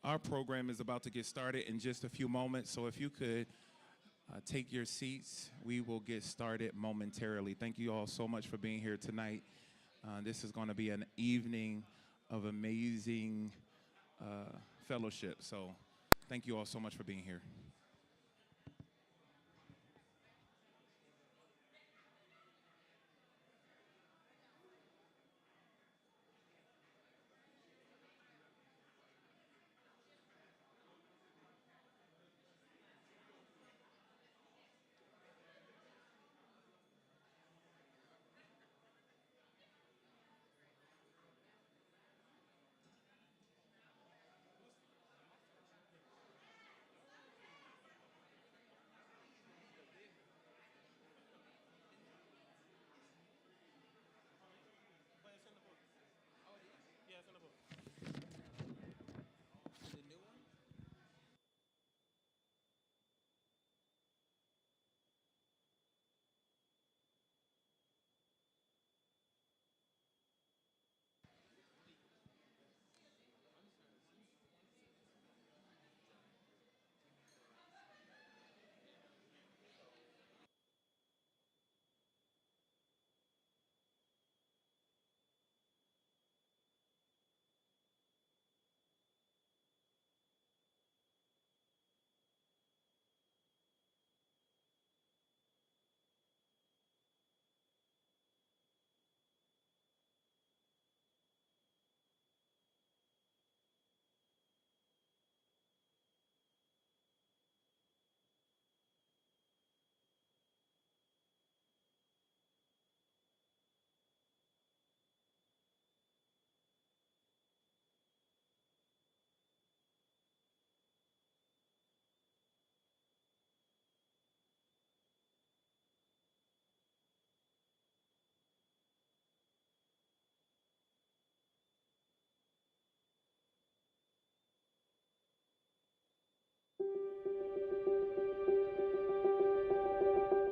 Our program is about to get started in just a few moments, so if you could take your seats, we will get started momentarily. Thank you all so much for being here tonight. This is going to be an evening of amazing fellowship, so thank you all so much for being here.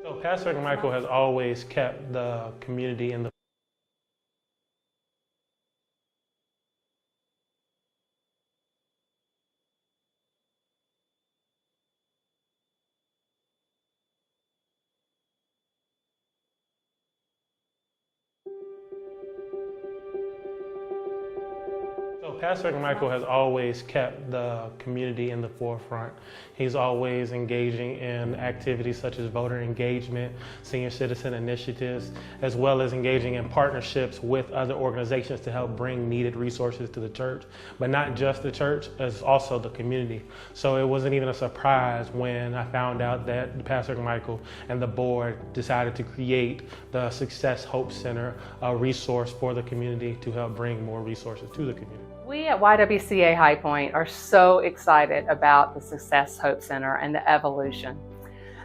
So Pastor Michael has always kept the community in the So Pastor Michael has always kept the community in the forefront. He's always engaging in activities such as voter engagement, senior citizen initiatives, as well as engaging in partnerships with other organizations to help bring needed resources to the church. But not just the church, as also the community. So it wasn't even a surprise when I found out that Pastor Michael and the board decided to create the Success Hope Center, a resource for the community to help bring more resources to the community. We at YWCA High Point are so excited about the Success Hope Center and the evolution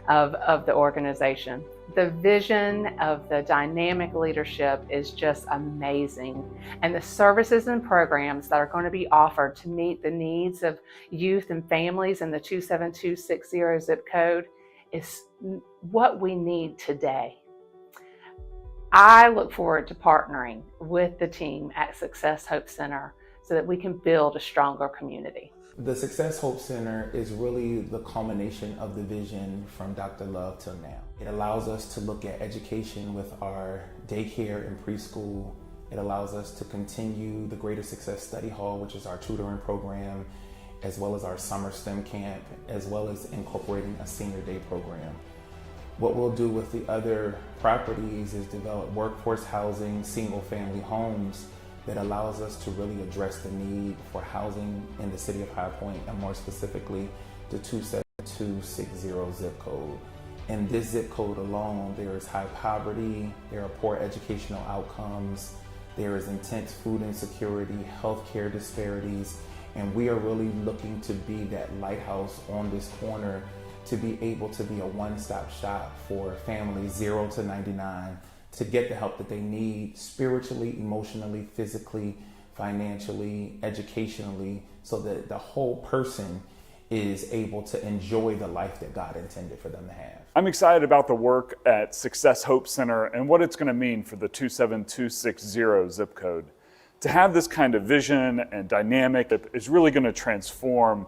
of the organization. The vision of the dynamic leadership is just amazing. And the services and programs that are going to be offered to meet the needs of youth and families in the 27260 zip code is what we need today. I look forward to partnering with the team at Success Hope Center so that we can build a stronger community. The Success Hope Center is really the culmination of the vision from Dr. Love till now. It allows us to look at education with our daycare and preschool. It allows us to continue the Greater Success Study Hall, which is our tutoring program, as well as our summer STEM camp, as well as incorporating a senior day program. What we'll do with the other properties is develop workforce housing, single family homes, that allows us to really address the need for housing in the city of High Point, and more specifically, the 27260 zip code. In this zip code alone, there is high poverty, there are poor educational outcomes, there is intense food insecurity, healthcare disparities, and we are really looking to be that lighthouse on this corner to be able to be a one-stop shop for families 0 to 99 to get the help that they need spiritually, emotionally, physically, financially, educationally, so that the whole person is able to enjoy the life that God intended for them to have. I'm excited about the work at Success Hope Center and what it's going to mean for the 27260 zip code. To have this kind of vision and dynamic that is really going to transform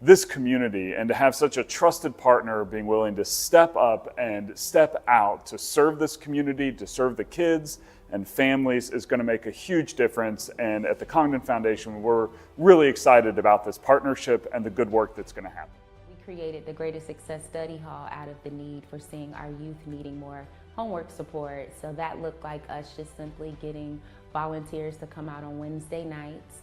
this community, and to have such a trusted partner being willing to step up and step out to serve this community, to serve the kids and families, is going to make a huge difference. And at the Congdon Foundation, we're really excited about this partnership and the good work that's going to happen. We created the Greater Success Study Hall out of the need for seeing our youth needing more homework support. So that looked like us just simply getting volunteers to come out on Wednesday nights.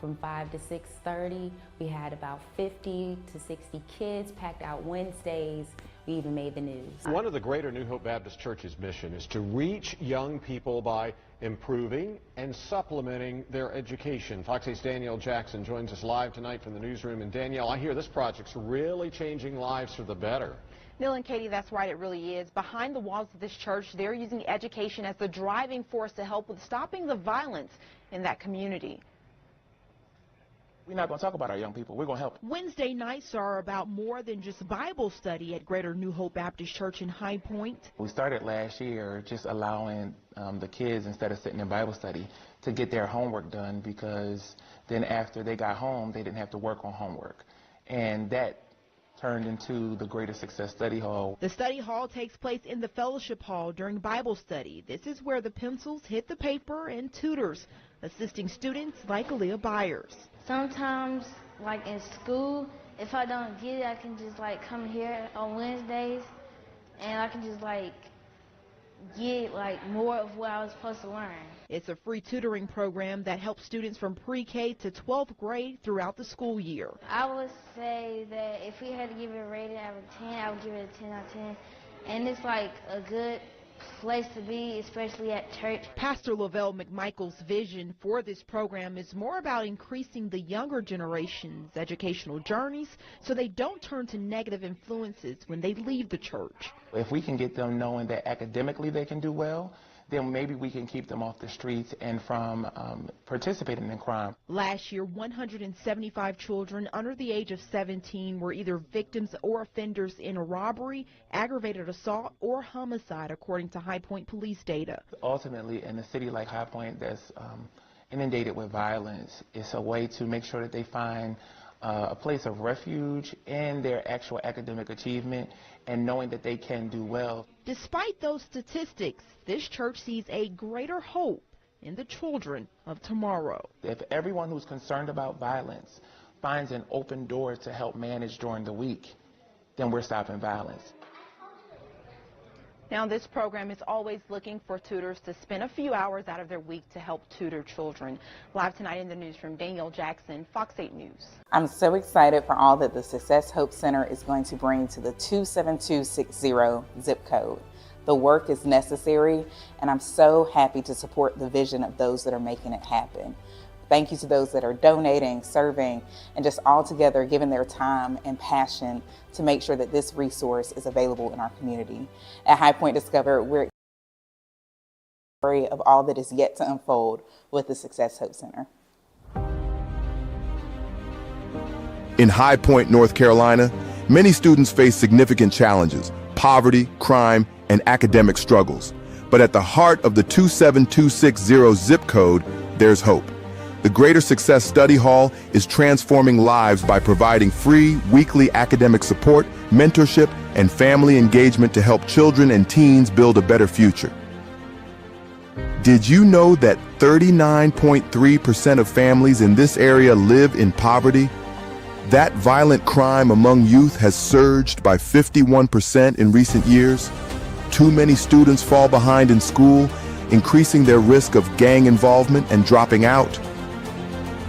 From 5 to 6:30, we had about 50 to 60 kids packed out Wednesdays. We even made the news. One of the Greater New Hope Baptist Church's mission is to reach young people by improving and supplementing their education. Fox 8's Danielle Jackson joins us live tonight from the newsroom. And Danielle, I hear this project's really changing lives for the better. Neil and Katie, that's right, it really is. Behind the walls of this church, they're using education as the driving force to help with stopping the violence in that community. We're not going to talk about our young people. We're going to help. Wednesday nights are about more than just Bible study at Greater New Hope Baptist Church in High Point. We started last year just allowing the kids, instead of sitting in Bible study, to get their homework done, because then after they got home, they didn't have to work on homework. And that turned into the Greater Success Study Hall. The study hall takes place in the fellowship hall during Bible study. This is where the pencils hit the paper and tutors assisting students like Aaliyah Byers. Sometimes, like in school, if I don't get it, I can just like come here on Wednesdays and I can just like get like more of what I was supposed to learn. It's a free tutoring program that helps students from pre-K to 12th grade throughout the school year. I would say that if we had to give it a rating out of 10, I would give it a 10 out of 10. And it's like a good place to be, especially at church. Pastor Lavelle McMichael's vision for this program is more about increasing the younger generation's educational journeys so they don't turn to negative influences when they leave the church. If we can get them knowing that academically they can do well, then maybe we can keep them off the streets and from participating in crime. Last year, 175 children under the age of 17 were either victims or offenders in a robbery, aggravated assault, or homicide, according to High Point police data. Ultimately, in a city like High Point that's inundated with violence, it's a way to make sure that they find a place of refuge in their actual academic achievement and knowing that they can do well. Despite those statistics, this church sees a greater hope in the children of tomorrow. If everyone who's concerned about violence finds an open door to help manage during the week, then we're stopping violence. Now, this program is always looking for tutors to spend a few hours out of their week to help tutor children. Live tonight in the newsroom, Danielle Jackson, Fox 8 News. I'm so excited for all that the Success Hope Center is going to bring to the 27260 zip code. The work is necessary, and I'm so happy to support the vision of those that are making it happen. Thank you to those that are donating, serving, and just all together giving their time and passion to make sure that this resource is available in our community. At High Point Discover, we're excited of all that is yet to unfold with the Success Hope Center. In High Point, North Carolina, many students face significant challenges: poverty, crime, and academic struggles. But at the heart of the 27260 zip code, there's hope. The Greater Success Study Hall is transforming lives by providing free weekly academic support, mentorship, and family engagement to help children and teens build a better future. Did you know that 39.3% of families in this area live in poverty? That violent crime among youth has surged by 51% in recent years. Too many students fall behind in school, increasing their risk of gang involvement and dropping out.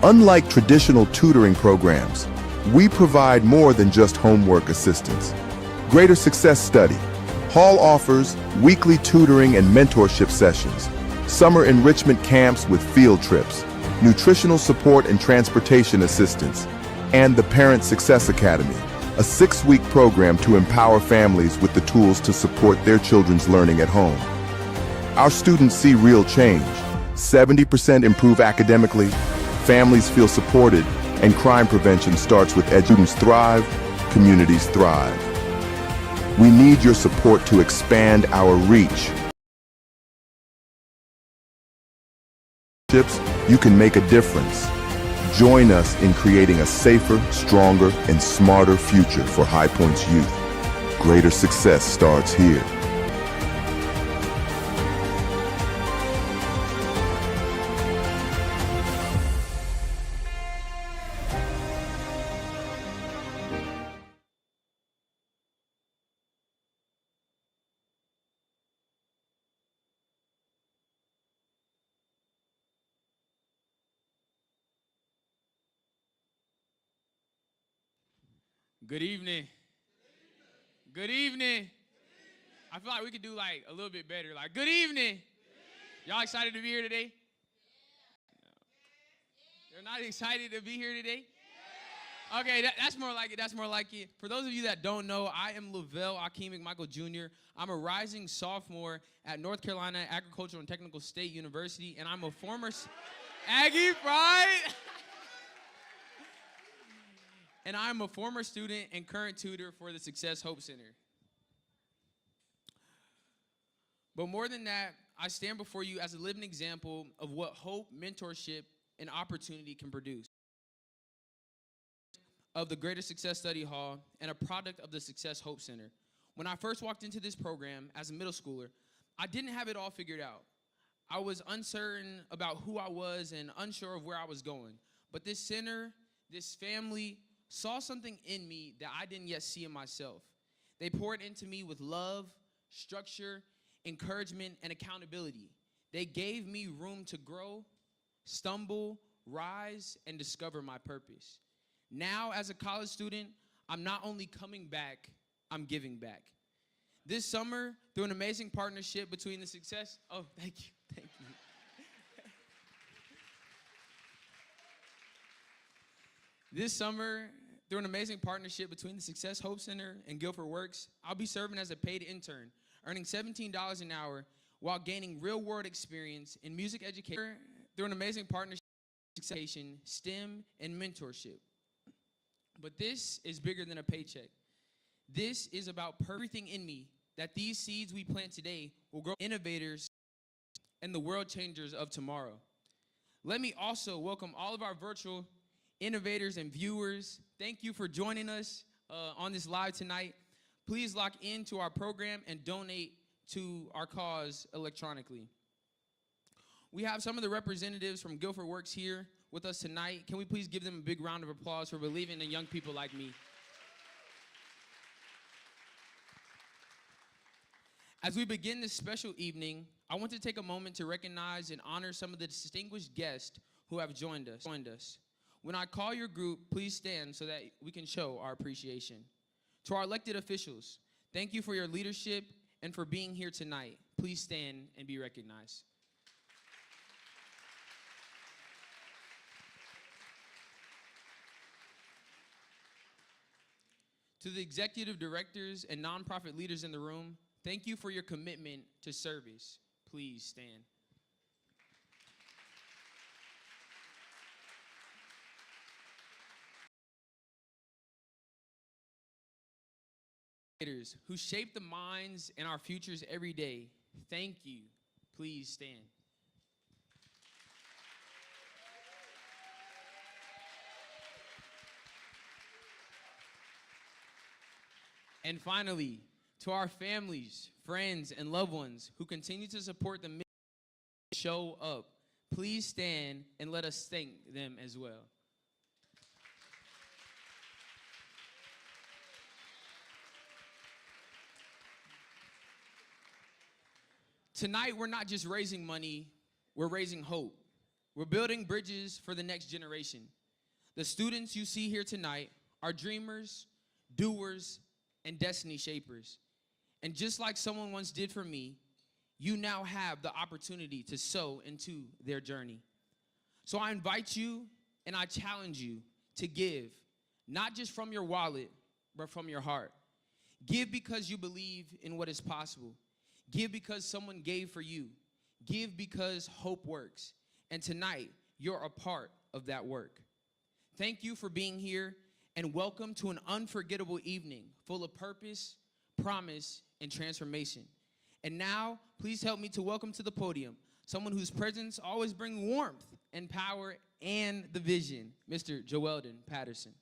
Unlike traditional tutoring programs, we provide more than just homework assistance. Greater Success Study Hall offers weekly tutoring and mentorship sessions, summer enrichment camps with field trips, nutritional support and transportation assistance, and the Parent Success Academy, a 6-week program to empower families with the tools to support their children's learning at home. Our students see real change. 70% improve academically, families feel supported, and crime prevention starts with students thrive, communities thrive. We need your support to expand our reach. you can make a difference. Join us in creating a safer, stronger, and smarter future for High Point's youth. Greater success starts here. Good evening. Good evening. I feel like we could do like a little bit better. Like, good evening. Y'all excited to be here today? You're not excited to be here today? Okay, that's more like it. That's more like it. For those of you that don't know, I am Lavelle Akeem McMichael Jr. I'm a rising sophomore at North Carolina Agricultural and Technical State University, and I'm a former Aggie Pride. And I'm a former student and current tutor for the Success Hope Center. But more than that, I stand before you as a living example of what hope, mentorship, and opportunity can produce. Of the Greater Success Study Hall and a product of the Success Hope Center. When I first walked into this program as a middle schooler, I didn't have it all figured out. I was uncertain about who I was and unsure of where I was going. But this center, this family, saw something in me that I didn't yet see in myself. They poured into me with love, structure, encouragement, and accountability. They gave me room to grow, stumble, rise, and discover my purpose. Now, as a college student, I'm not only coming back, I'm giving back. This summer, through an amazing partnership between the Success, thank you. This summer, through an amazing partnership between the Success Hope Center and Guilford Works, I'll be serving as a paid intern, earning $17 an hour while gaining real-world experience in music education through an amazing partnership with education, STEM, and mentorship. But this is bigger than a paycheck. This is about everything in me that these seeds we plant today will grow innovators and the world changers of tomorrow. Let me also welcome all of our virtual innovators and viewers. Thank you for joining us on this live tonight. Please lock into our program and donate to our cause electronically. We have some of the representatives from Guilford Works here with us tonight. Can we please give them a big round of applause for believing in young people like me? As we begin this special evening, I want to take a moment to recognize and honor some of the distinguished guests who have joined us. When I call your group, please stand so that we can show our appreciation. To our elected officials, thank you for your leadership and for being here tonight. Please stand and be recognized. To the executive directors and nonprofit leaders in the room, thank you for your commitment to service. Please stand. Who shape the minds and our futures every day, thank you. Please stand. And finally, to our families, friends, and loved ones who continue to support the mission, show up, please stand and let us thank them as well. Tonight, we're not just raising money, we're raising hope. We're building bridges for the next generation. The students you see here tonight are dreamers, doers, and destiny shapers. And just like someone once did for me, you now have the opportunity to sow into their journey. So I invite you and I challenge you to give, not just from your wallet, but from your heart. Give because you believe in what is possible. Give because someone gave for you. Give because hope works. And tonight, you're a part of that work. Thank you for being here, and welcome to an unforgettable evening full of purpose, promise, and transformation. And now, please help me to welcome to the podium someone whose presence always brings warmth and power and the vision, Mr. Joeldon Patterson.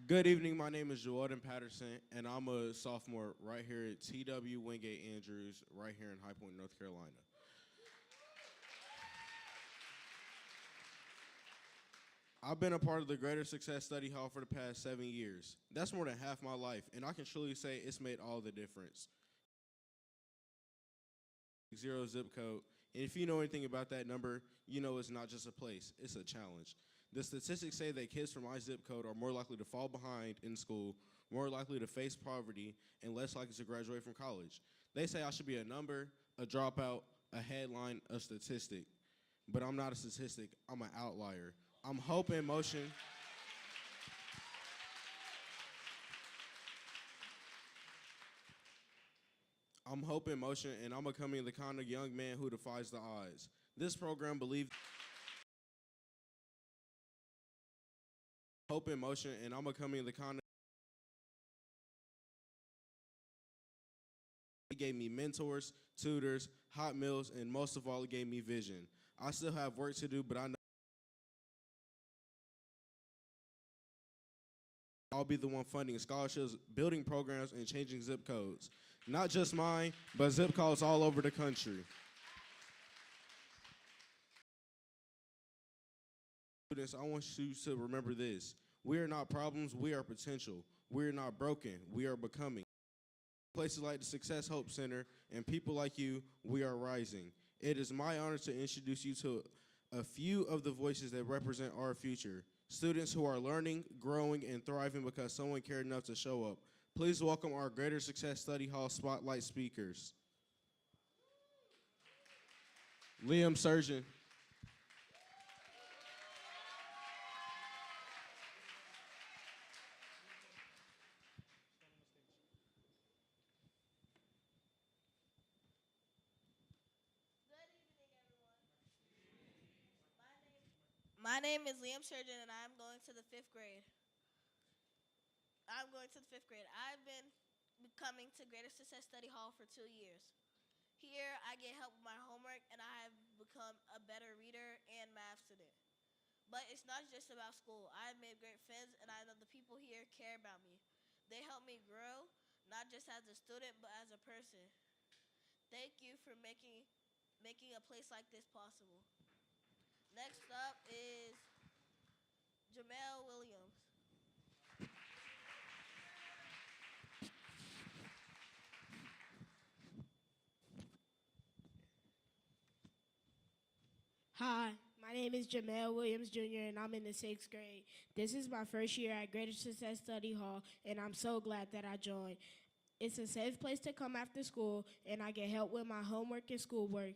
Good evening, my name is Joeldon Patterson, and I'm a sophomore right here at TW Wingate Andrews, right here in High Point, North Carolina. I've been a part of the Greater Success Study Hall for the past 7 years. That's more than half my life, and I can truly say it's made all the difference. 0 zip code, and if you know anything about that number, you know it's not just a place, it's a challenge. The statistics say that kids from my zip code are more likely to fall behind in school, more likely to face poverty, and less likely to graduate from college. They say I should be a number, a dropout, a headline, a statistic. But I'm not a statistic, I'm an outlier. I'm hope in motion. I'm hope in motion, and I'm becoming the kind of young man who defies the odds. This program believes hope in motion, and I'm becoming the kind of it gave me mentors, tutors, hot meals, and most of all, it gave me vision. I still have work to do, but I know I'll be the one funding scholarships, building programs, and changing zip codes. Not just mine, but zip codes all over the country. Students, I want you to remember this. We are not problems, we are potential. We are not broken, we are becoming. Places like the Success Hope Center and people like you, we are rising. It is my honor to introduce you to a few of the voices that represent our future. Students who are learning, growing, and thriving because someone cared enough to show up. Please welcome our Greater Success Study Hall Spotlight speakers. Liam Surgeon. My name is Liam Surgeon, and I'm going to the 5th grade. I've been coming to Greater Success Study Hall for 2 years. Here, I get help with my homework, and I have become a better reader and math student. But it's not just about school. I have made great friends, and I know the people here care about me. They help me grow, not just as a student, but as a person. Thank you for making a place like this possible. Next up is Jamel Williams. Hi, my name is Jamel Williams Jr., and I'm in the 6th grade. This is my first year at Greater Success Study Hall, and I'm so glad that I joined. It's a safe place to come after school, and I get help with my homework and schoolwork.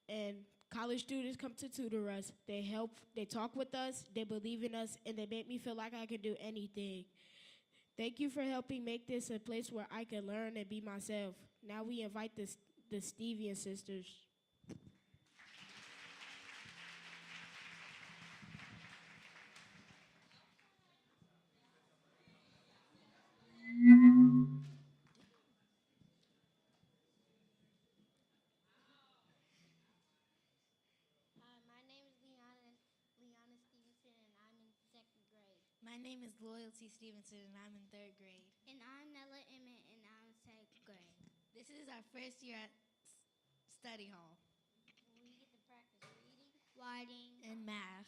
And college students come to tutor us. They help, they talk with us, they believe in us, and they make me feel like I can do anything. Thank you for helping make this a place where I can learn and be myself. Now we invite the Stevian sisters. My name is Loyalty Stevenson, and I'm in 3rd grade. And I'm Nella Emmett, and I'm 2nd grade. This is our first year at Study Hall. We get to practice reading, writing, and math.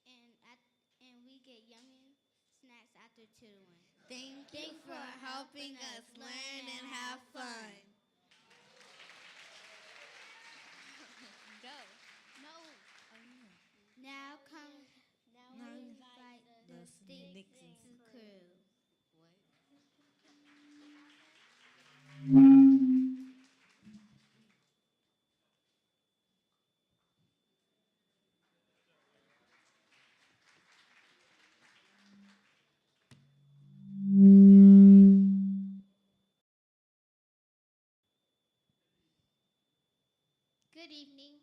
And we get yummy snacks after tutoring. Thank you for helping us learn and have fun. Go. No. Now we invite the Nixon crew. Good evening.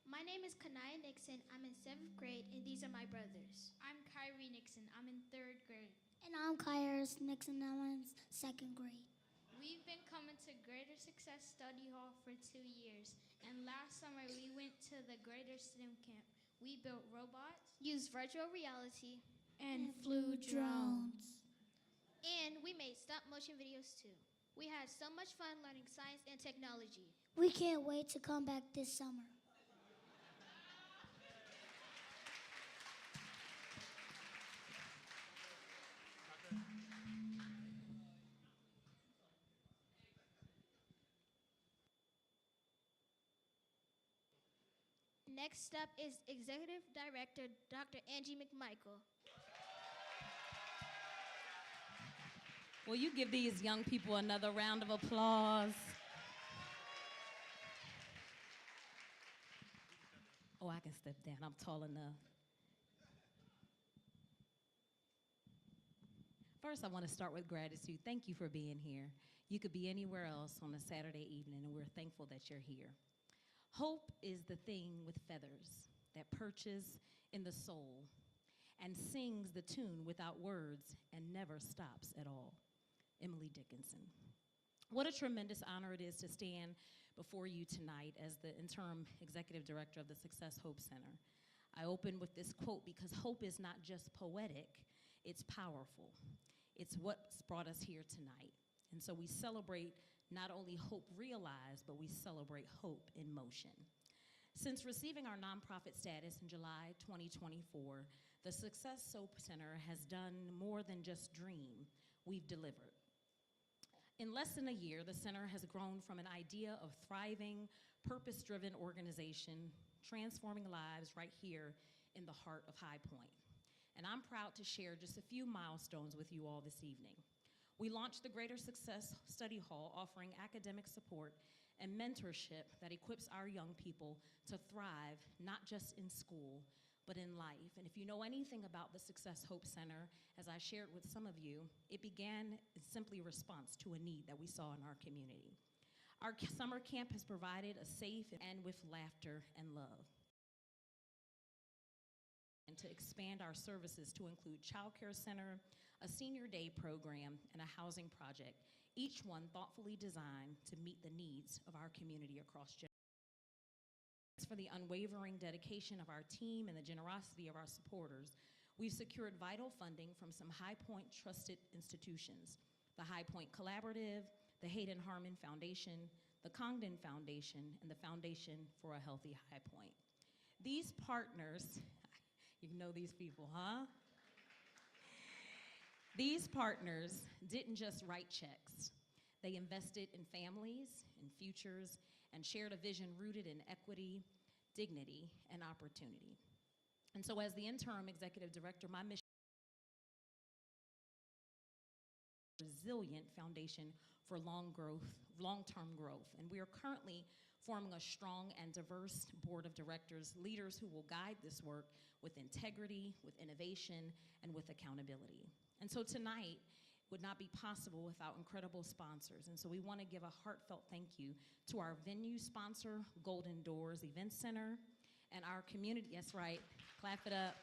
My name is Kanaya Nixon. I'm in 7th grade, and these are my brothers. I'm Kyrie Nixon. Nixon. I'm in 3rd grade. And I'm Kairos Nixon. I'm in 2nd grade. We've been coming to Greater Success Study Hall for 2 years. And last summer we went to the Greater STEM Camp. We built robots, Used virtual reality. and flew drones. And we made stop motion videos too. We had so much fun learning science and technology. We can't wait to come back this summer. Next up is Executive Director Dr. Angie McMichael. Will you give these young people another round of applause? Oh, I can step down. I'm tall enough. First, I want to start with gratitude. Thank you for being here. You could be anywhere else on a Saturday evening, and we're thankful that you're here. Hope is the thing with feathers that perches in the soul and sings the tune without words and never stops at all. Emily Dickinson. What a tremendous honor it is to stand before you tonight as the interim executive director of the Success Hope Center. I open with this quote because hope is not just poetic, it's powerful. It's what's brought us here tonight. And so we celebrate not only hope realized, but we celebrate hope in motion. Since receiving our nonprofit status in July 2024, the Success Hope Center has done more than just dream, we've delivered. In less than a year, the center has grown from an idea of thriving, purpose-driven organization, transforming lives right here in the heart of High Point. And I'm proud to share just a few milestones with you all this evening. We launched the Greater Success Study Hall, offering academic support and mentorship that equips our young people to thrive, not just in school, but in life. And if you know anything about the Success Hope Center, as I shared with some of you, it began as simply a response to a need that we saw in our community. Our summer camp has provided a safe and with laughter and love. And to expand our services to include Child Care Center, a senior day program, and a housing project, each one thoughtfully designed to meet the needs of our community across generations. For the unwavering dedication of our team and the generosity of our supporters, we've secured vital funding from some High Point trusted institutions, the High Point Collaborative, the Hayden Harmon Foundation, the Congdon Foundation, and the Foundation for a Healthy High Point. These partners, you know these people, huh? These partners didn't just write checks. They invested in families, in futures, and shared a vision rooted in equity, dignity, and opportunity. And so as the interim executive director, my mission is a resilient foundation for long-term growth. And we are currently forming a strong and diverse board of directors, leaders who will guide this work with integrity, with innovation, and with accountability. And so tonight would not be possible without incredible sponsors. And so we want to give a heartfelt thank you to our venue sponsor, Golden Doors Event Center, and our community, that's right, clap it up.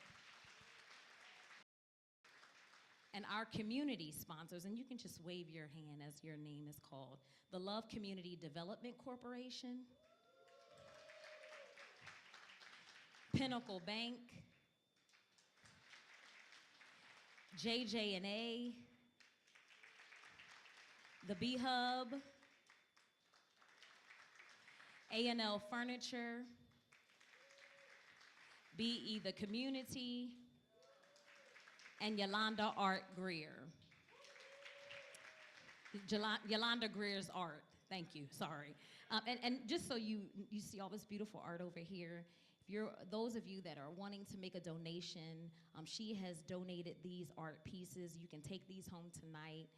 And our community sponsors, and you can just wave your hand as your name is called, the Love Community Development Corporation, Pinnacle Bank, JJ&A, the B-Hub, A&L Furniture, BE The Community, and Yolanda Art Greer. Yolanda Greer's art, thank you, sorry. And just so you see all this beautiful art over here, those of you that are wanting to make a donation, she has donated these art pieces. You can take these home tonight.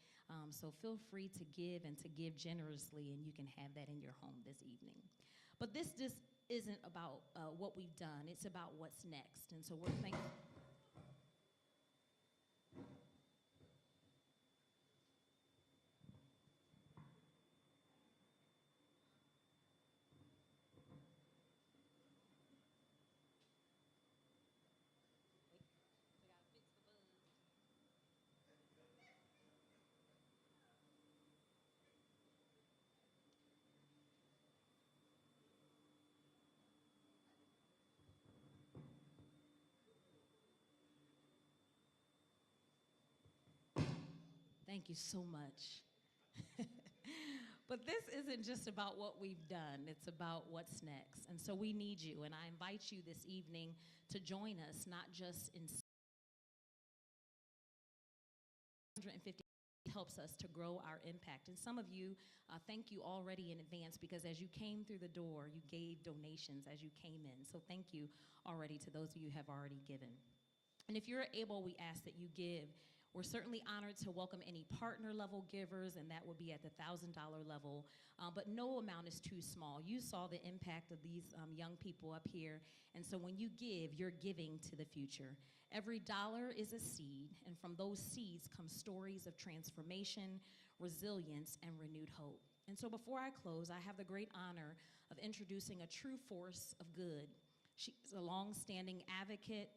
So feel free to give and to give generously, and you can have that in your home this evening. But this just isn't about what we've done. It's about what's next. And so we're thankful. Thank you so much. But this isn't just about what we've done, it's about what's next. And so we need you, and I invite you this evening to join us, not just in 150 helps us to grow our impact. And some of you, thank you already in advance, because as you came through the door, you gave donations as you came in. So thank you already to those of you who have already given. And if you're able, we ask that you give. We're certainly honored to welcome any partner level givers, and that will be at the $1,000 level, but no amount is too small. You saw the impact of these young people up here, and so when you give, you're giving to the future. Every dollar is a seed, and from those seeds come stories of transformation, resilience, and renewed hope. And so before I close, I have the great honor of introducing a true force of good. She's a long-standing advocate,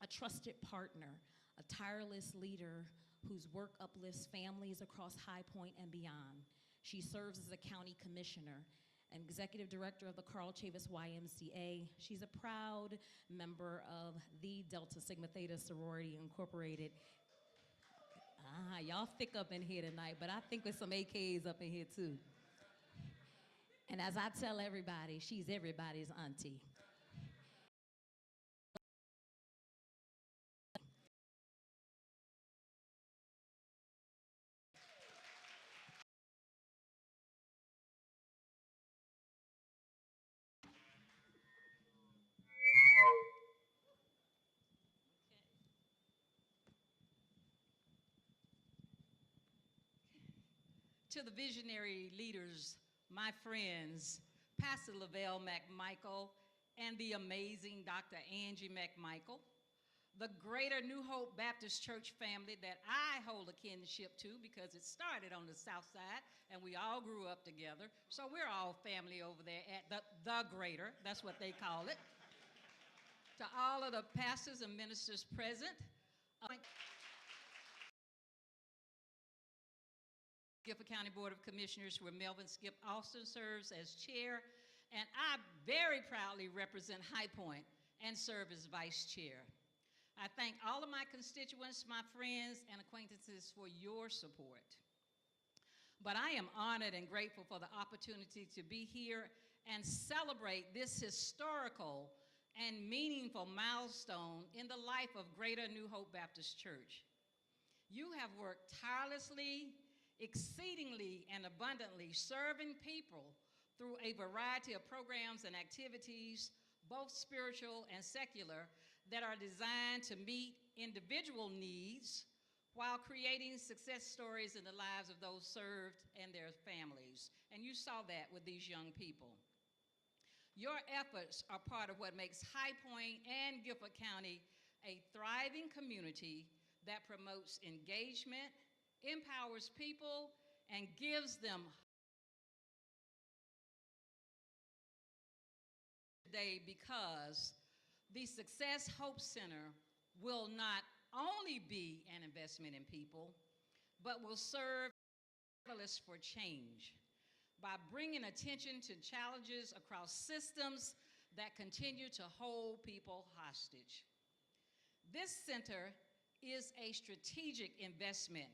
a trusted partner, a tireless leader whose work uplifts families across High Point and beyond. She serves as a county commissioner and executive director of the Carl Chavis YMCA. She's a proud member of the Delta Sigma Theta Sorority Incorporated. Y'all thick up in here tonight, but I think there's some AKs up in here too. And as I tell everybody, she's everybody's auntie. To the visionary leaders, my friends, Pastor Lavelle McMichael and the amazing Dr. Angie McMichael, the Greater New Hope Baptist Church family that I hold a kinship to because it started on the south side and we all grew up together. So we're all family over there at the Greater, that's what they call it. To all of the pastors and ministers present, Guilford County Board of Commissioners, where Melvin Skip Austin serves as chair, and I very proudly represent High Point and serve as vice chair. I thank all of my constituents, my friends, and acquaintances for your support. But I am honored and grateful for the opportunity to be here and celebrate this historical and meaningful milestone in the life of Greater New Hope Baptist Church. You have worked tirelessly, exceedingly and abundantly, serving people through a variety of programs and activities, both spiritual and secular, that are designed to meet individual needs while creating success stories in the lives of those served and their families. And you saw that with these young people. Your efforts are part of what makes High Point and Guilford County a thriving community that promotes engagement, empowers people, and gives them today, because the Success Hope Center will not only be an investment in people, but will serve as a catalyst for change by bringing attention to challenges across systems that continue to hold people hostage. This center is a strategic investment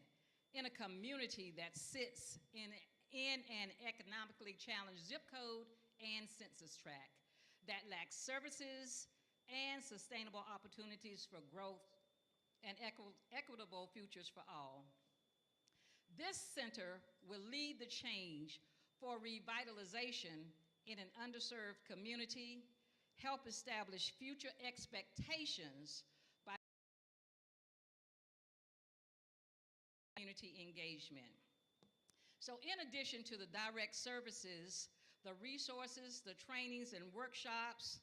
in a community that sits in an economically challenged zip code and census tract that lacks services and sustainable opportunities for growth and equitable futures for all. This center will lead the change for revitalization in an underserved community, help establish future expectations by community engagement. So in addition to the direct services, the resources, the trainings and workshops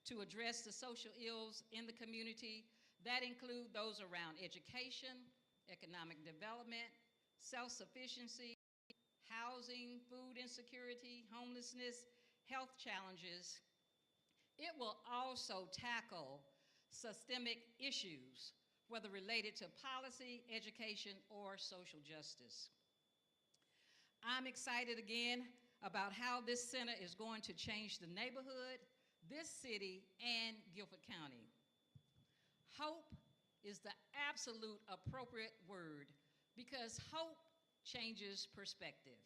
to address the social ills in the community, that include those around education, economic development, self-sufficiency, housing, food insecurity, homelessness, health challenges. It will also tackle systemic issues, whether related to policy, education, or social justice. I'm excited again about how this center is going to change the neighborhood, this city, and Guilford County. Hope is the absolute appropriate word because hope changes perspective.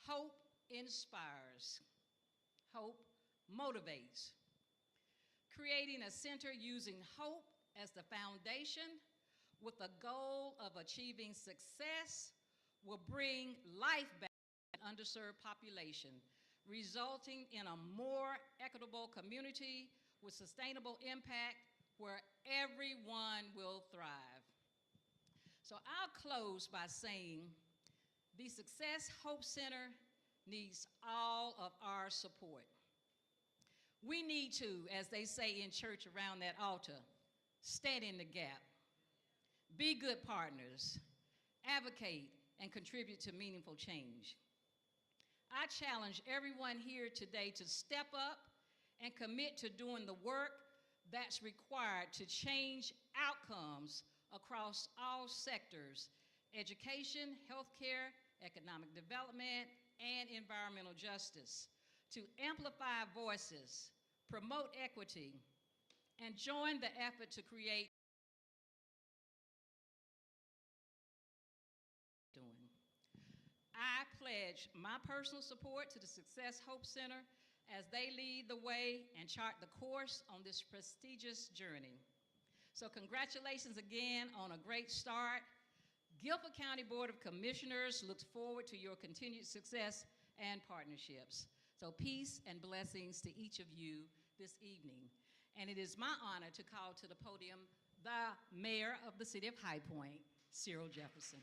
Hope inspires. Hope motivates. Creating a center using hope as the foundation with the goal of achieving success will bring life back to an underserved population, resulting in a more equitable community with sustainable impact where everyone will thrive. So I'll close by saying the Success Hope Center needs all of our support. We need to, as they say in church around that altar, stand in the gap, be good partners, advocate, and contribute to meaningful change. I challenge everyone here today to step up and commit to doing the work that's required to change outcomes across all sectors: education, healthcare, economic development, and environmental justice, to amplify voices, promote equity, and join the effort to create doing. I pledge my personal support to the Success Hope Center as they lead the way and chart the course on this prestigious journey. So congratulations again on a great start. Guilford County Board of Commissioners looks forward to your continued success and partnerships. So peace and blessings to each of you this evening. And it is my honor to call to the podium the Mayor of the City of High Point, Cyril Jefferson.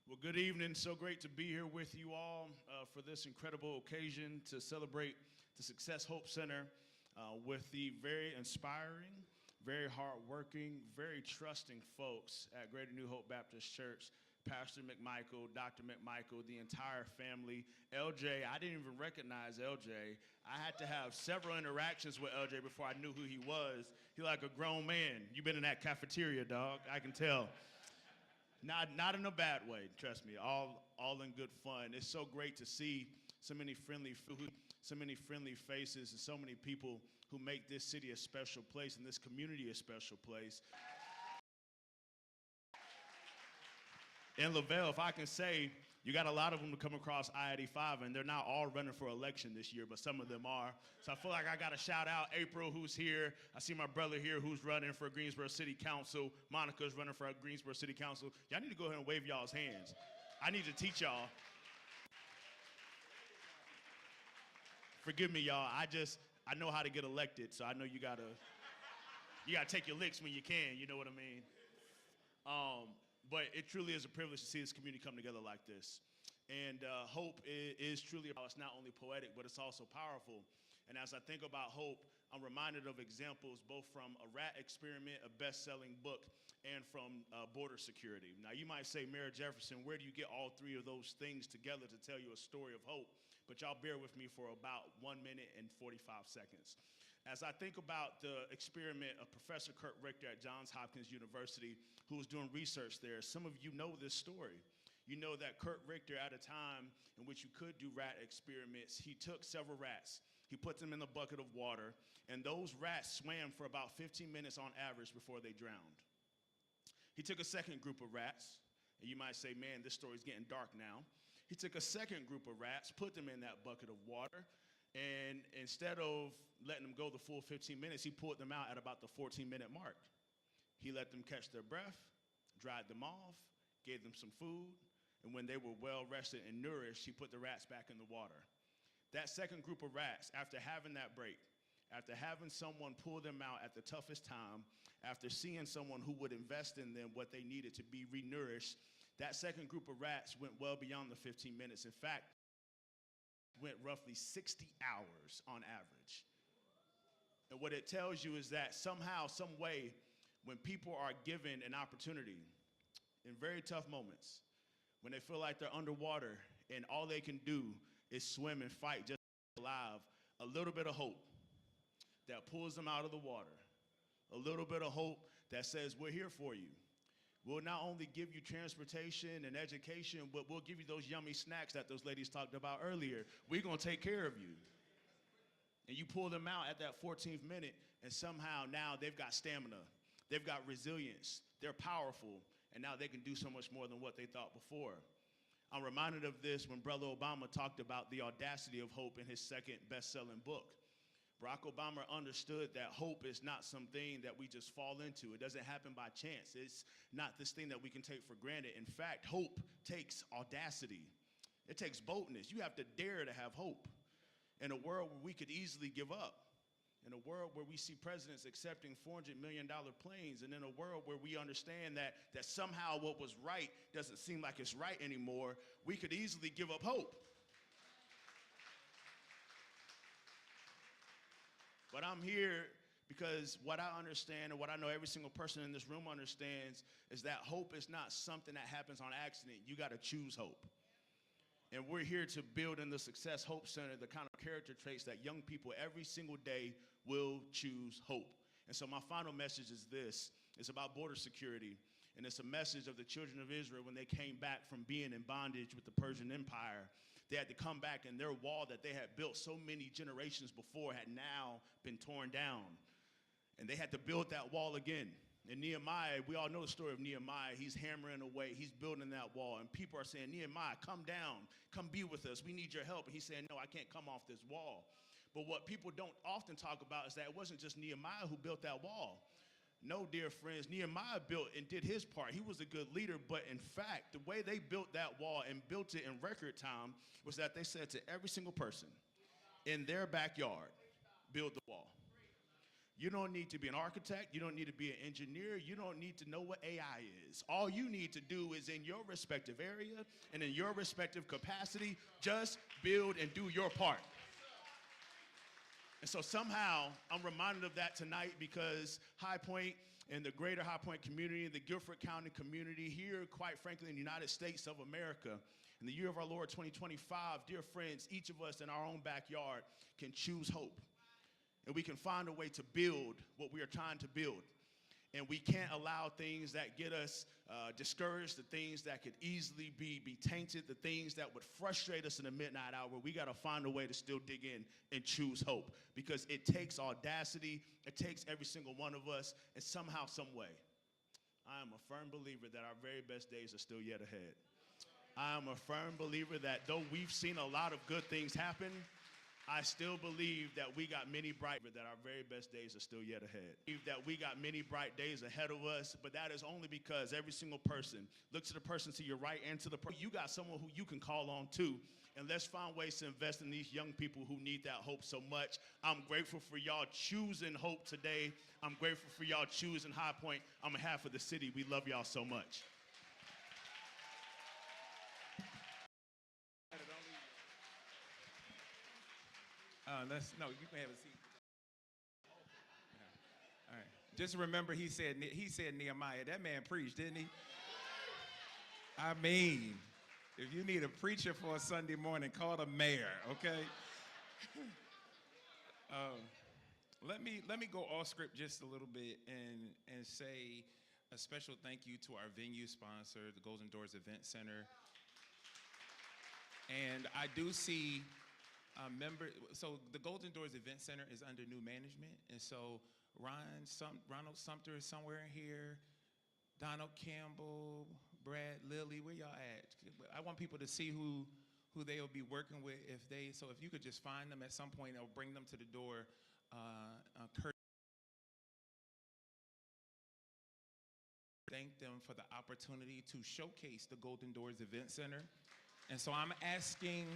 Well, good evening. So great to be here with you all for this incredible occasion to celebrate the Success Hope Center with the very inspiring, very hardworking, very trusting folks at Greater New Hope Baptist Church. Pastor McMichael, Dr. McMichael, the entire family. LJ, I didn't even recognize LJ. I had to have several interactions with LJ before I knew who he was. He's like a grown man. You've been in that cafeteria, dog. I can tell. Not in a bad way, trust me. All in good fun. It's so great to see so many friendly food, so many friendly faces, and so many people who make this city a special place and this community a special place. In Lavelle, if I can say, you got a lot of them to come across I-85, and they're not all running for election this year, but some of them are. So I feel like I got to shout out April, who's here. I see my brother here who's running for Greensboro City Council. Monica's running for Greensboro City Council. Y'all need to go ahead and wave y'all's hands. I need to teach y'all. Forgive me, y'all. I know how to get elected, so I know you gotta take your licks when you can, you know what I mean? But it truly is a privilege to see this community come together like this. And hope is truly, it's not only poetic, but it's also powerful. And as I think about hope, I'm reminded of examples both from a rat experiment, a best-selling book, and from border security. Now, you might say, Mayor Jefferson, where do you get all three of those things together to tell you a story of hope? But y'all bear with me for about 1 minute and 45 seconds. As I think about the experiment of Professor Kurt Richter at Johns Hopkins University, who was doing research there, some of you know this story. You know that Kurt Richter, at a time in which you could do rat experiments, he took several rats, he put them in a bucket of water, and those rats swam for about 15 minutes on average before they drowned. He took a second group of rats, and you might say, man, this story's getting dark now. He took a second group of rats, put them in that bucket of water, and instead of letting them go the full 15 minutes, he pulled them out at about the 14-minute mark. He let them catch their breath, dried them off, gave them some food, and when they were well rested and nourished, he put the rats back in the water. That second group of rats, after having that break, after having someone pull them out at the toughest time, after seeing someone who would invest in them what they needed to be renourished, that second group of rats went well beyond the 15 minutes. In fact, went roughly 60 hours on average. And what it tells you is that somehow, some way, when people are given an opportunity in very tough moments, when they feel like they're underwater and all they can do is swim and fight just to stay alive, a little bit of hope that pulls them out of the water, a little bit of hope that says, we're here for you. We'll not only give you transportation and education, but we'll give you those yummy snacks that those ladies talked about earlier. We're going to take care of you. And you pull them out at that 14th minute, and somehow now they've got stamina. They've got resilience. They're powerful, and now they can do so much more than what they thought before. I'm reminded of this when Brother Obama talked about the audacity of hope in his second best-selling book. Barack Obama understood that hope is not something that we just fall into. It doesn't happen by chance. It's not this thing that we can take for granted. In fact, hope takes audacity. It takes boldness. You have to dare to have hope. In a world where we could easily give up, in a world where we see presidents accepting $400 million planes, and in a world where we understand that somehow what was right doesn't seem like it's right anymore, we could easily give up hope. But I'm here because what I understand and what I know every single person in this room understands is that hope is not something that happens on accident. You got to choose hope. And we're here to build in the Success Hope Center the kind of character traits that young people every single day will choose hope. And so my final message is this. It's about border security. And it's a message of the children of Israel when they came back from being in bondage with the Persian Empire. They had to come back, and their wall that they had built so many generations before had now been torn down. And they had to build that wall again. And Nehemiah, we all know the story of Nehemiah. He's hammering away. He's building that wall. And people are saying, Nehemiah, come down. Come be with us. We need your help. And he's saying, no, I can't come off this wall. But what people don't often talk about is that it wasn't just Nehemiah who built that wall. No, dear friends, Nehemiah built and did his part. He was a good leader, but in fact, the way they built that wall and built it in record time was that they said to every single person in their backyard, build the wall. You don't need to be an architect. You don't need to be an engineer. You don't need to know what AI is. All you need to do is in your respective area and in your respective capacity, just build and do your part. And so somehow I'm reminded of that tonight because High Point and the greater High Point community, the Guilford County community here, quite frankly, in the United States of America, in the year of our Lord 2025, dear friends, each of us in our own backyard can choose hope. And we can find a way to build what we are trying to build. And we can't allow things that get us discouraged, the things that could easily be tainted, the things that would frustrate us in the midnight hour. We got to find a way to still dig in and choose hope because it takes audacity. It takes every single one of us. And somehow, some way, I am a firm believer that our very best days are still yet ahead. I am a firm believer that though we've seen a lot of good things happen, I still believe that we got many that our very best days are still yet ahead. That we got many bright days ahead of us, but that is only because every single person, look to the person to your right and to the person, you got someone who you can call on too. And let's find ways to invest in these young people who need that hope so much. I'm grateful for y'all choosing hope today. I'm grateful for y'all choosing High Point. On behalf of the city, we love y'all so much. No, you can have a seat. Yeah. All right. Just remember, he said Nehemiah. That man preached, didn't he? I mean, if you need a preacher for a Sunday morning, call the mayor, okay? Let me go off script just a little bit and say a special thank you to our venue sponsor, the Golden Doors Event Center. And I do see so the Golden Doors Event Center is under new management, and so Ronald Sumter is somewhere in here, Donald Campbell, Brad Lilly, where y'all at? I want people to see who they'll be working with so if you could just find them at some point or bring them to the door. Thank them for the opportunity to showcase the Golden Doors Event Center. And so I'm asking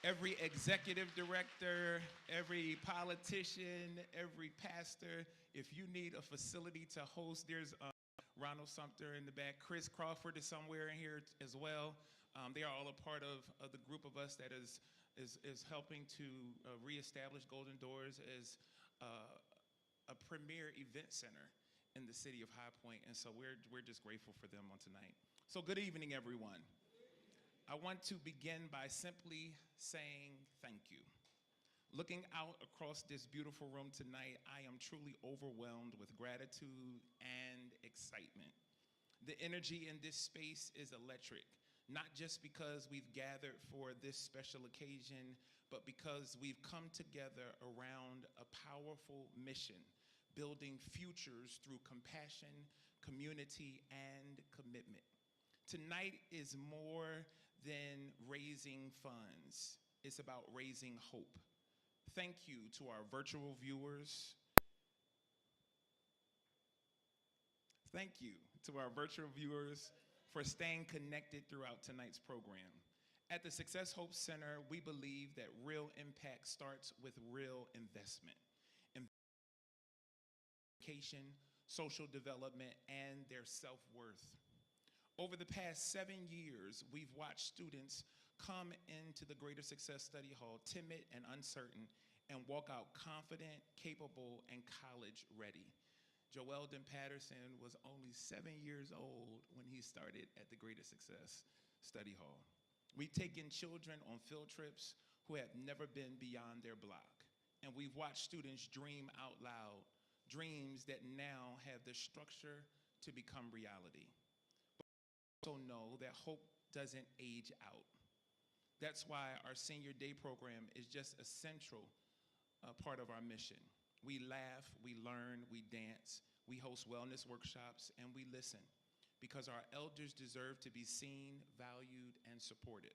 every executive director, every politician, every pastor, if you need a facility to host, there's Ronald Sumter in the back. Chris Crawford is somewhere in here as well. They are all a part of the group of us that is helping to reestablish Golden Doors as a premier event center in the city of High Point. And so we're just grateful for them on tonight. So good evening, everyone. I want to begin by simply saying thank you. Looking out across this beautiful room tonight, I am truly overwhelmed with gratitude and excitement. The energy in this space is electric, not just because we've gathered for this special occasion, but because we've come together around a powerful mission, building futures through compassion, community, and commitment. Tonight is more than raising funds. It's about raising hope. Thank you to our virtual viewers. Thank you to our virtual viewers for staying connected throughout tonight's program. At the Success Hope Center, we believe that real impact starts with real investment. Education, social development, and their self-worth. Over the past 7 years, we've watched students come into the Greater Success Study Hall timid and uncertain and walk out confident, capable, and college ready. Joeldon Patterson was only 7 years old when he started at the Greater Success Study Hall. We've taken children on field trips who have never been beyond their block, and we've watched students dream out loud, dreams that now have the structure to become reality. But we also know that hope doesn't age out. That's why our Senior Day program is just a central part of our mission. We laugh, we learn, we dance, we host wellness workshops, and we listen because our elders deserve to be seen, valued, and supported.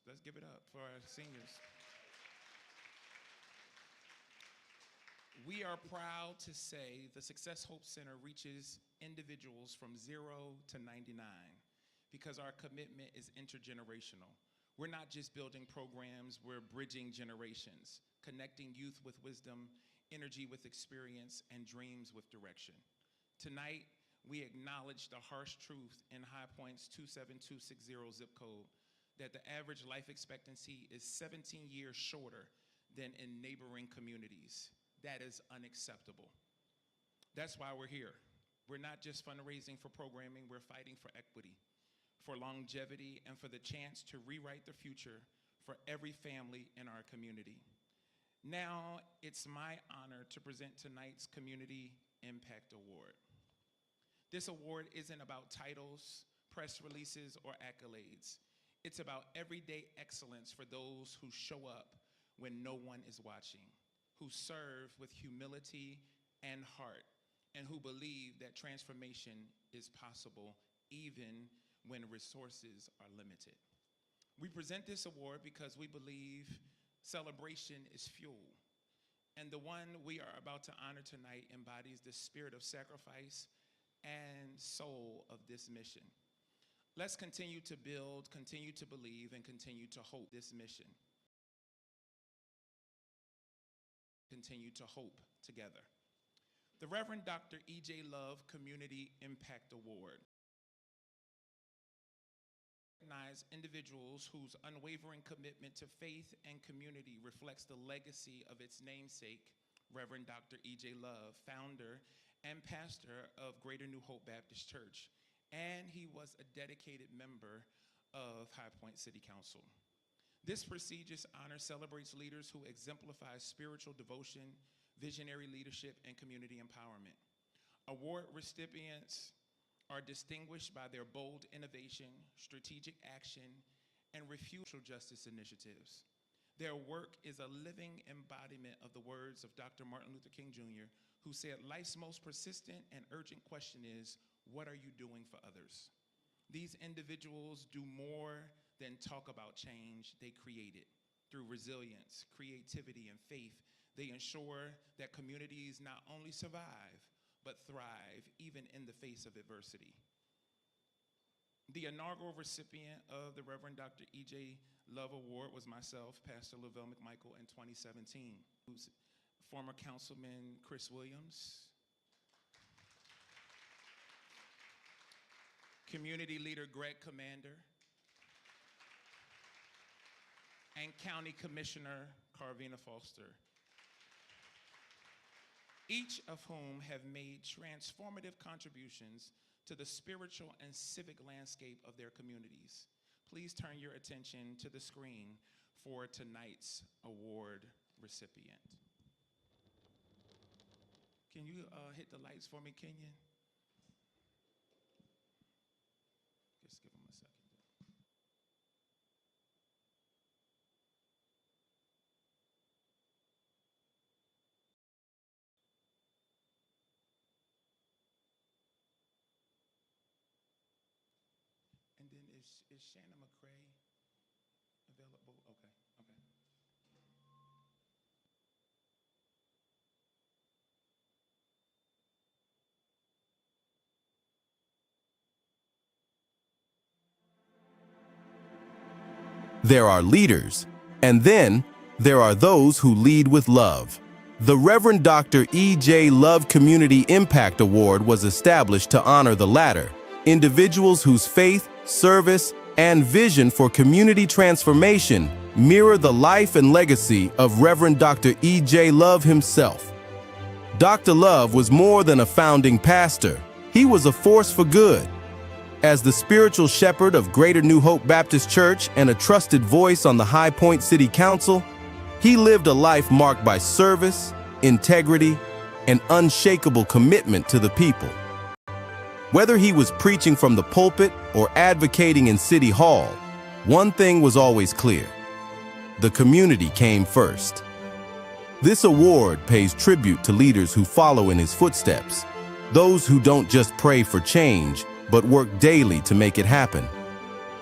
Let's give it up for our seniors. We are proud to say the Success Hope Center reaches individuals from 0 to 99 because our commitment is intergenerational. We're not just building programs, we're bridging generations, connecting youth with wisdom, energy with experience, and dreams with direction. Tonight, we acknowledge the harsh truth in High Point's 27260 zip code that the average life expectancy is 17 years shorter than in neighboring communities. That is unacceptable. That's why we're here. We're not just fundraising for programming, we're fighting for equity, for longevity, and for the chance to rewrite the future for every family in our community. Now, it's my honor to present tonight's Community Impact Award. This award isn't about titles, press releases, or accolades. It's about everyday excellence for those who show up when no one is watching, who serve with humility and heart, and who believe that transformation is possible even when resources are limited. We present this award because we believe celebration is fuel, and the one we are about to honor tonight embodies the spirit of sacrifice and soul of this mission. Let's continue to build, continue to believe, and continue to hope this mission. Continue to hope together. The Reverend Dr. E.J. Love Community Impact Award recognize individuals whose unwavering commitment to faith and community reflects the legacy of its namesake, Reverend Dr. E.J. Love, founder and pastor of Greater New Hope Baptist Church, and he was a dedicated member of High Point City Council. This prestigious honor celebrates leaders who exemplify spiritual devotion, visionary leadership, and community empowerment. Award recipients are distinguished by their bold innovation, strategic action, and social justice initiatives. Their work is a living embodiment of the words of Dr. Martin Luther King Jr., who said, "Life's most persistent and urgent question is, what are you doing for others?" These individuals do more than talk about change, they create it. Through resilience, creativity, and faith, they ensure that communities not only survive, but thrive, even in the face of adversity. The inaugural recipient of the Reverend Dr. E.J. Love Award was myself, Pastor Lavelle McMichael, in 2017. Former Councilman Chris Williams, Community Leader Greg Commander, and County Commissioner Carvina Foster, each of whom have made transformative contributions to the spiritual and civic landscape of their communities. Please turn your attention to the screen for tonight's award recipient. Can you hit the lights for me, Kenyon? Is Shannon McCray available? Okay, okay. There are leaders, and then there are those who lead with love. The Reverend Dr. E.J. Love Community Impact Award was established to honor the latter, individuals whose faith, service, and vision for community transformation mirror the life and legacy of Reverend Dr. E.J. Love himself. Dr. Love was more than a founding pastor. He was a force for good. As the spiritual shepherd of Greater New Hope Baptist Church and a trusted voice on the High Point City Council, he lived a life marked by service, integrity, and unshakable commitment to the people. Whether he was preaching from the pulpit or advocating in City Hall, one thing was always clear: the community came first. This award pays tribute to leaders who follow in his footsteps, those who don't just pray for change, but work daily to make it happen.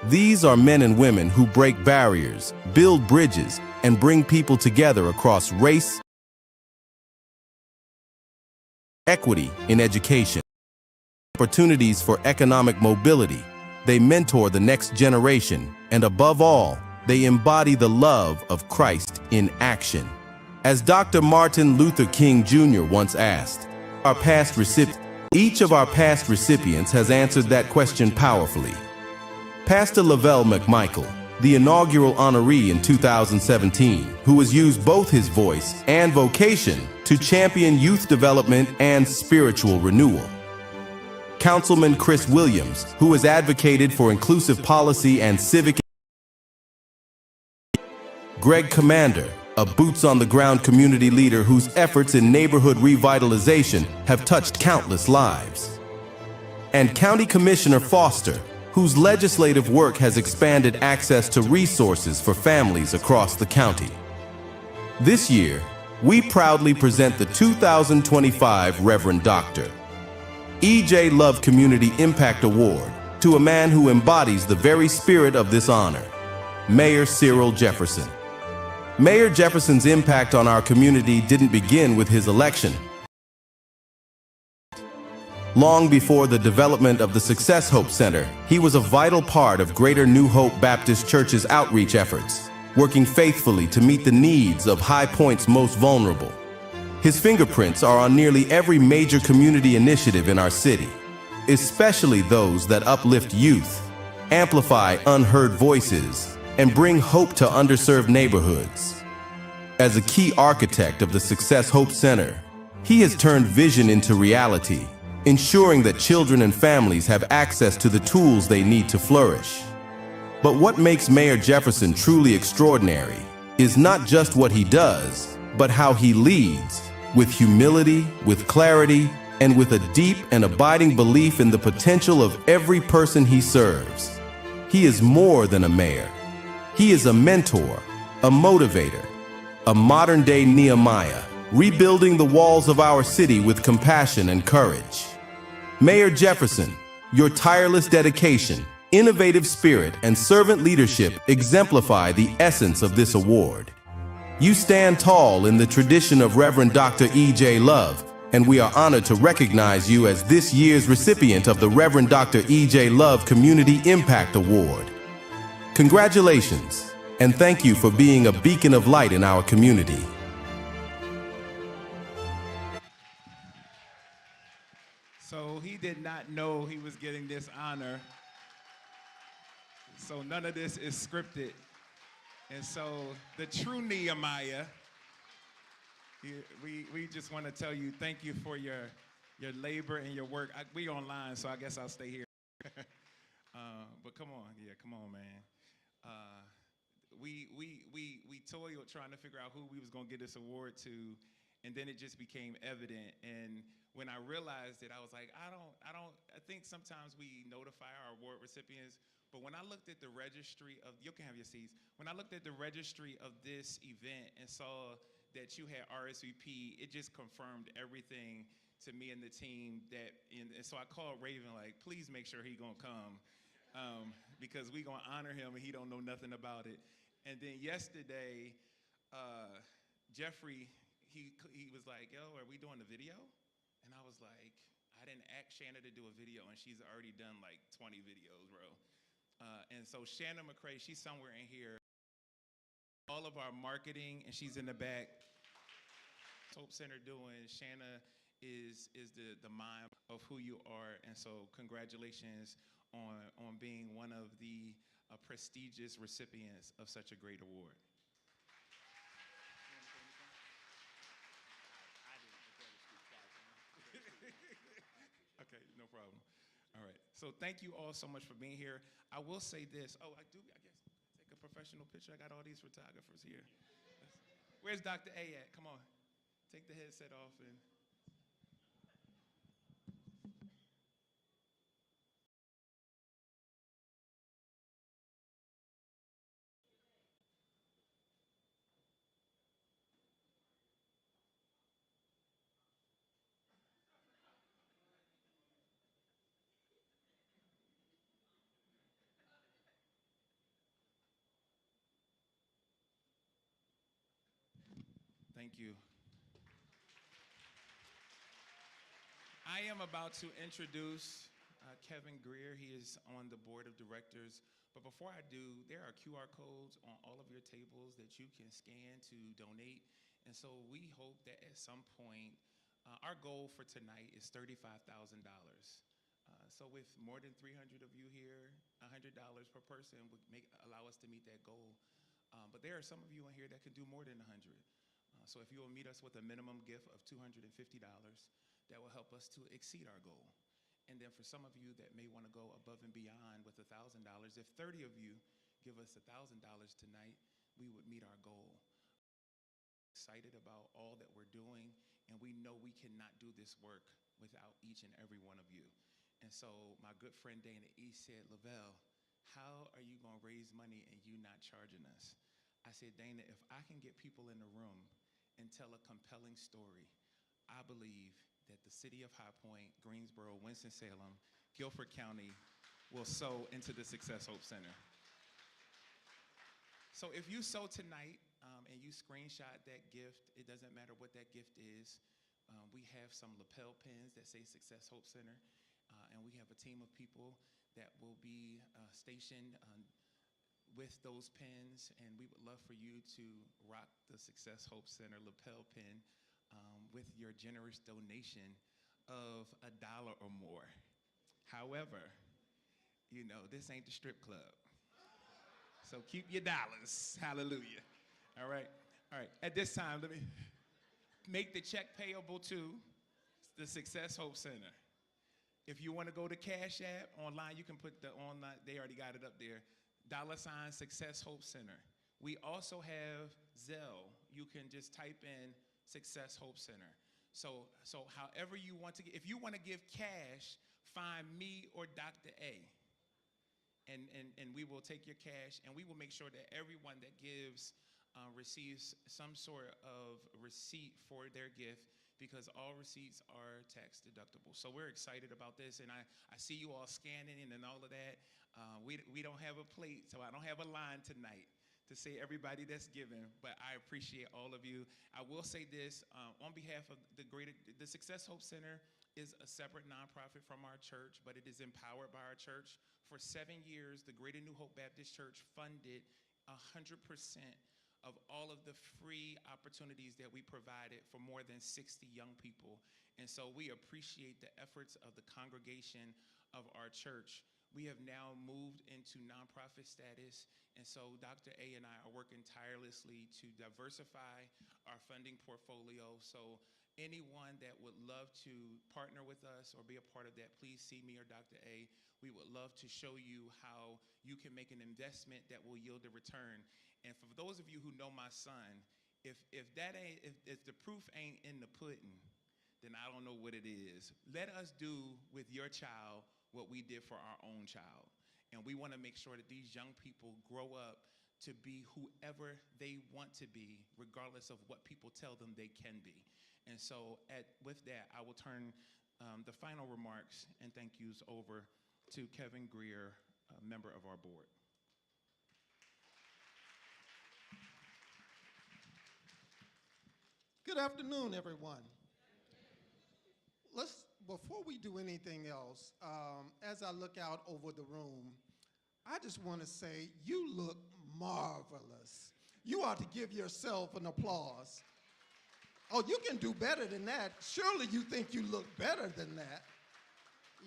These are men and women who break barriers, build bridges, and bring people together across race, equity in education, opportunities for economic mobility. They mentor the next generation, and above all, they embody the love of Christ in action. As Dr. Martin Luther King Jr. once asked, each of our past recipients has answered that question powerfully. Pastor Lavelle McMichael, the inaugural honoree in 2017, who has used both his voice and vocation to champion youth development and spiritual renewal. Councilman Chris Williams, who has advocated for inclusive policy and civic. Greg Commander, a boots-on-the-ground community leader whose efforts in neighborhood revitalization have touched countless lives. And County Commissioner Foster, whose legislative work has expanded access to resources for families across the county. This year, we proudly present the 2025 Reverend Dr. E.J. Love Community Impact Award to a man who embodies the very spirit of this honor, Mayor Cyril Jefferson. Mayor Jefferson's impact on our community didn't begin with his election. Long before the development of the Success Hope Center, he was a vital part of Greater New Hope Baptist Church's outreach efforts, working faithfully to meet the needs of High Point's most vulnerable. His fingerprints are on nearly every major community initiative in our city, especially those that uplift youth, amplify unheard voices, and bring hope to underserved neighborhoods. As a key architect of the Success Hope Center, he has turned vision into reality, ensuring that children and families have access to the tools they need to flourish. But what makes Mayor Jefferson truly extraordinary is not just what he does, but how he leads, with humility, with clarity, and with a deep and abiding belief in the potential of every person he serves. He is more than a mayor. He is a mentor, a motivator, a modern-day Nehemiah, rebuilding the walls of our city with compassion and courage. Mayor Jefferson, your tireless dedication, innovative spirit, and servant leadership exemplify the essence of this award. You stand tall in the tradition of Reverend Dr. E.J. Love, and we are honored to recognize you as this year's recipient of the Reverend Dr. E.J. Love Community Impact Award. Congratulations, and thank you for being a beacon of light in our community. So he did not know he was getting this honor. So none of this is scripted. And so the true Nehemiah, we just want to tell you thank you for your labor and your work. We online, so I guess I'll stay here. But come on, come on, man. We toiled trying to figure out who we was gonna get this award to, and then it just became evident. And when I realized it, I was like, I think sometimes we notify our award recipients, but when I looked at the registry of, you can have your seats. When I looked at the registry of this event and saw that you had RSVP, it just confirmed everything to me and the team and so I called Raven, like, please make sure he gonna come. because we gonna honor him and he don't know nothing about it. And then yesterday, Jeffrey, he was like, yo, are we doing a video? And I was like, I didn't ask Shanna to do a video, and she's already done like 20 videos, bro. And so Shanna McCray, she's somewhere in here. All of our marketing, and she's in the back. Hope Center doing. Shanna is the mime of who you are, and so congratulations on being one of the prestigious recipients of such a great award. Okay, no problem. All right, so thank you all so much for being here. I will say this. Oh, I guess take a professional picture. I got all these photographers here. Where's Dr. A at? Come on. Take the headset off and. Thank you. I am about to introduce Kevin Greer. He is on the board of directors. But before I do, there are QR codes on all of your tables that you can scan to donate. And so we hope that at some point, our goal for tonight is $35,000. So with more than 300 of you here, $100 per person would allow us to meet that goal. But there are some of you in here that can do more than 100. So if you will meet us with a minimum gift of $250, that will help us to exceed our goal. And then for some of you that may want to go above and beyond with $1,000, if 30 of you give us $1,000 tonight, we would meet our goal. Excited about all that we're doing, and we know we cannot do this work without each and every one of you. And so my good friend Dana East said, Lavelle, how are you going to raise money and you not charging us? I said, Dana, if I can get people in the room and tell a compelling story, I believe that the city of High Point, Greensboro, Winston-Salem, Guilford County will sow into the Success Hope Center. So if you sow tonight and you screenshot that gift, it doesn't matter what that gift is. We have some lapel pins that say Success Hope Center, and we have a team of people that will be stationed with those pins, and we would love for you to rock the Success Hope Center lapel pin with your generous donation of $1 or more. However, you know, this ain't the strip club. So keep your dollars, hallelujah. All right, at this time, let me make the check payable to the Success Hope Center. If you want to go to Cash App online, you can put the online, they already got it up there, $ Success Hope Center. We also have Zelle. You can just type in Success Hope Center. So however you want to, if you want to give cash, find me or Dr. A. And we will take your cash, and we will make sure that everyone that gives receives some sort of receipt for their gift, because all receipts are tax deductible. So we're excited about this, and I see you all scanning and all of that. We don't have a plate, so I don't have a line tonight to say everybody that's given, but I appreciate all of you. I will say this, on behalf of the Success Hope Center is a separate nonprofit from our church, but it is empowered by our church. For 7 years, the Greater New Hope Baptist Church funded 100% of all of the free opportunities that we provided for more than 60 young people. And so we appreciate the efforts of the congregation of our church. We have now moved into nonprofit status, and so Dr. A and I are working tirelessly to diversify our funding portfolio. So anyone that would love to partner with us or be a part of that, please see me or Dr. A. We would love to show you how you can make an investment that will yield a return. And for those of you who know my son, if the proof ain't in the pudding, then I don't know what it is. Let us do with your child what we did for our own child. And we want to make sure that these young people grow up to be whoever they want to be, regardless of what people tell them they can be. And so with that, I will turn the final remarks and thank yous over to Kevin Greer, member of our board. Good afternoon, everyone. Before we do anything else, as I look out over the room, I just want to say you look marvelous. You ought to give yourself an applause. Oh, you can do better than that. Surely you think you look better than that.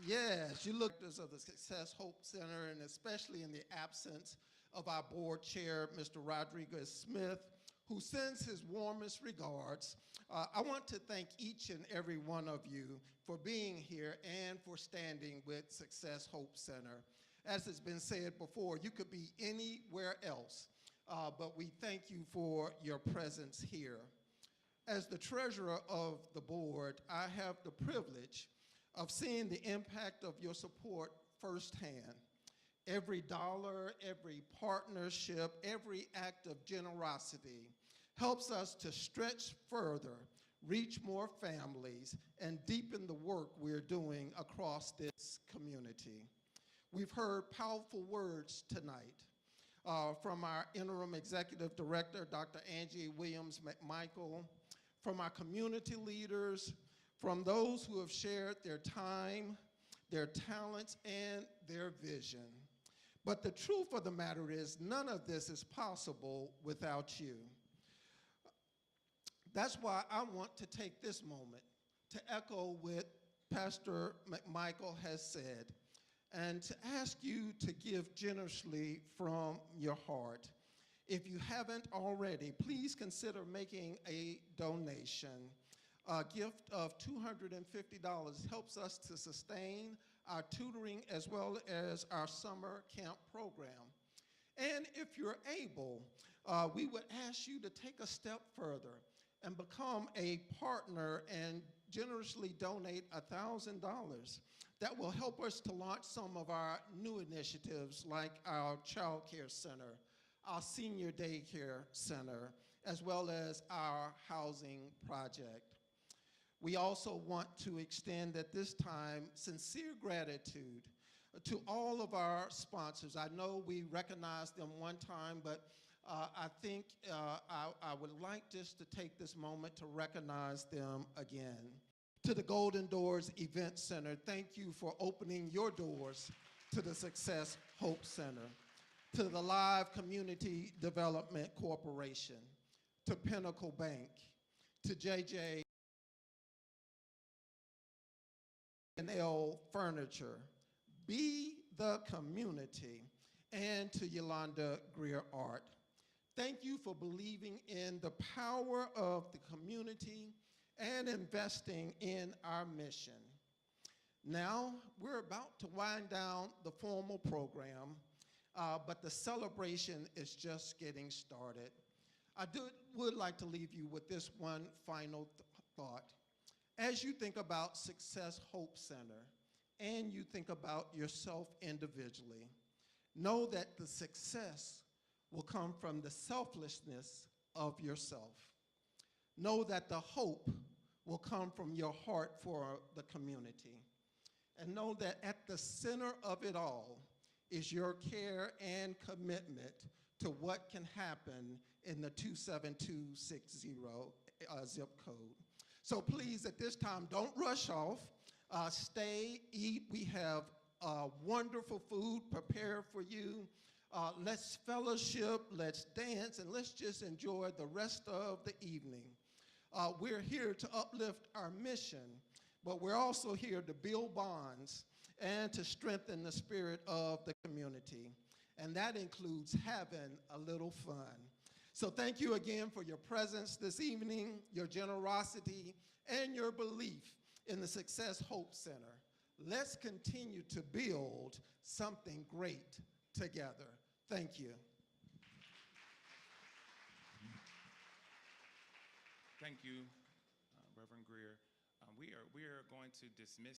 Yes, you look as of the Success Hope Center, and especially in the absence of our board chair, Mr. Rodriguez Smith, who sends his warmest regards. I want to thank each and every one of you for being here and for standing with Success Hope Center. As has been said before, you could be anywhere else, but we thank you for your presence here. As the treasurer of the board, I have the privilege of seeing the impact of your support firsthand. Every dollar, every partnership, every act of generosity helps us to stretch further, reach more families, and deepen the work we're doing across this community. We've heard powerful words tonight from our interim executive director, Dr. Angie Williams McMichael, from our community leaders, from those who have shared their time, their talents, and their vision. But the truth of the matter is, none of this is possible without you. That's why I want to take this moment to echo what Pastor McMichael has said, and to ask you to give generously from your heart. If you haven't already, please consider making a donation. A gift of $250 helps us to sustain our tutoring as well as our summer camp program. And if you're able, we would ask you to take a step further and become a partner and generously donate $1,000. That will help us to launch some of our new initiatives like our child care center, our senior daycare center, as well as our housing project. We also want to extend at this time sincere gratitude to all of our sponsors. I know we recognized them one time, but I think I would like just to take this moment to recognize them again. To the Golden Doors Event Center, thank you for opening your doors to the Success Hope Center. To the Live Community Development Corporation, to Pinnacle Bank, to JJ and L Furniture, Be the Community, and to Yolanda Greer Art. Thank you for believing in the power of the community and investing in our mission. Now, we're about to wind down the formal program, but the celebration is just getting started. I would like to leave you with this one final thought. As you think about Success Hope Center and you think about yourself individually, know that the success will come from the selflessness of yourself. Know that the hope will come from your heart for the community. And know that at the center of it all is your care and commitment to what can happen in the 27260 zip code. So please, at this time, don't rush off. Stay, eat. We have wonderful food prepared for you. Let's fellowship, let's dance, and let's just enjoy the rest of the evening. We're here to uplift our mission, but we're also here to build bonds and to strengthen the spirit of the community. And that includes having a little fun. So thank you again for your presence this evening, your generosity, and your belief in the Success Hope Center. Let's continue to build something great together. Thank you. Thank you, Reverend Greer. We are going to dismiss